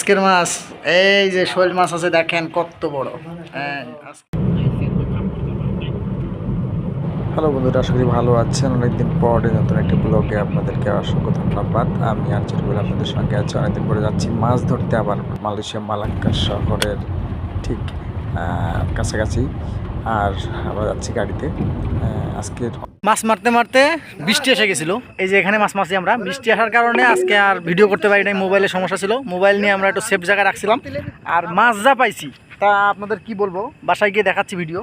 আজকের মাছ এই যে শোল মাছ আছে দেখেন কত বড়। হ্যালো বন্ধুরা, আশা করি ভালো আছেন। অনেকদিন পরে নতুন একটি ব্লগে আপনাদেরকে অসংখ্য ধন্যবাদ। আমি আনচির বলে আপনাদের সঙ্গে আছি। অনেকদিন পরে যাচ্ছি মাছ ধরতে, আবার মালয়েশিয়া মালাক্কা শহরের ঠিক কাছাকাছি। আর আমরা যাচ্ছি গাড়িতে। আজকের মাছ মারতে মারতে বৃষ্টি এসে গেছিল। এই যে এখানে মাছ মারছি আমরা, বৃষ্টি আসার কারণে আজকে আর ভিডিও করতে পারি নাই, মোবাইলের সমস্যা ছিল। মোবাইল নিয়ে আমরা একটু সেফ জায়গায় রাখছিলাম। আর মাছ যা পাইছি তা আপনাদের কি বলবো, বাসায় গিয়ে দেখাচ্ছি ভিডিও।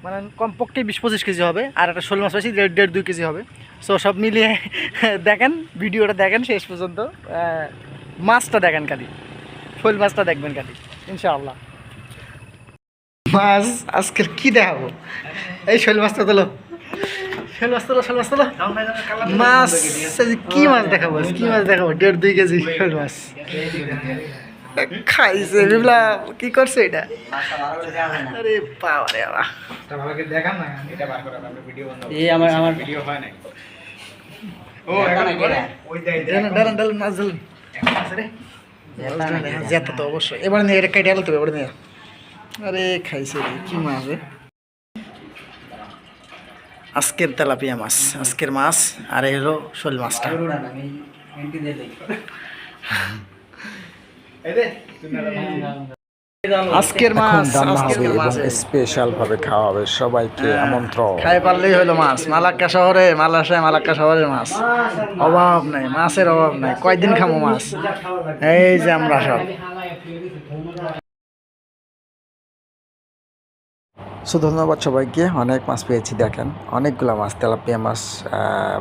মানে কমপক্ষে 20-25 কেজি হবে। আর একটা শোল মাছ পাইছি 1.5-2 কেজি হবে। সো সব মিলিয়ে দেখেন, ভিডিওটা দেখেন শেষ পর্যন্ত। মাছটা দেখেন খালি, শোল মাছটা দেখবেন খালি ইনশাআল্লাহ। মাছ আজকের কি দেখাবো, এই শোল মাছটা তোলো, শোল মাছ তোলো, শোল মাছ তোলো। মাছ কি মাছ দেখাবো, কি মাছ দেখাবো? 1.5-2 কেজি শোল মাছ খাইছে বিপ্লব। কি করছে এটা? আরে বাবা রে বাবা, আমার ভিডিও হয় না। ও ডালেন ডালেন মাছ ডালেন যেত তো অবশ্যই। এবার নিয়ে এটা কেটে আলতে হবে, এবার নিয়ে। আরে খাইছে রে, কি মাছ রে? আজকের তেলাপিয়া মাছ, আজকের মাছ। আর এই হলো শোল মাছটা। আজকের মাছ রান্না হবে এবং স্পেশাল ভাবে খাওয়া হবে, সবাইকে আমন্ত্রণ। খাই পারলেই হলো মাছ। মালাক্কা শহরে, মালাক্কা শহরের মাছ অভাব নাই, মাছের অভাব নাই। কয়দিন খাবো মাছ? এই যে আমরা সব। সো ধন্যবাদ সবাইকে। অনেক মাছ পেয়েছি দেখেন, অনেকগুলো মাছ, তেলাপিয়া মাছ,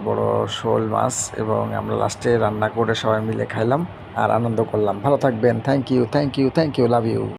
বড় শোল মাছ, এবং আমরা লাস্টে রান্না করে সবাই মিলে খাইলাম আর আনন্দ করলাম। ভালো থাকবেন। Thank you, thank you, thank you, love you.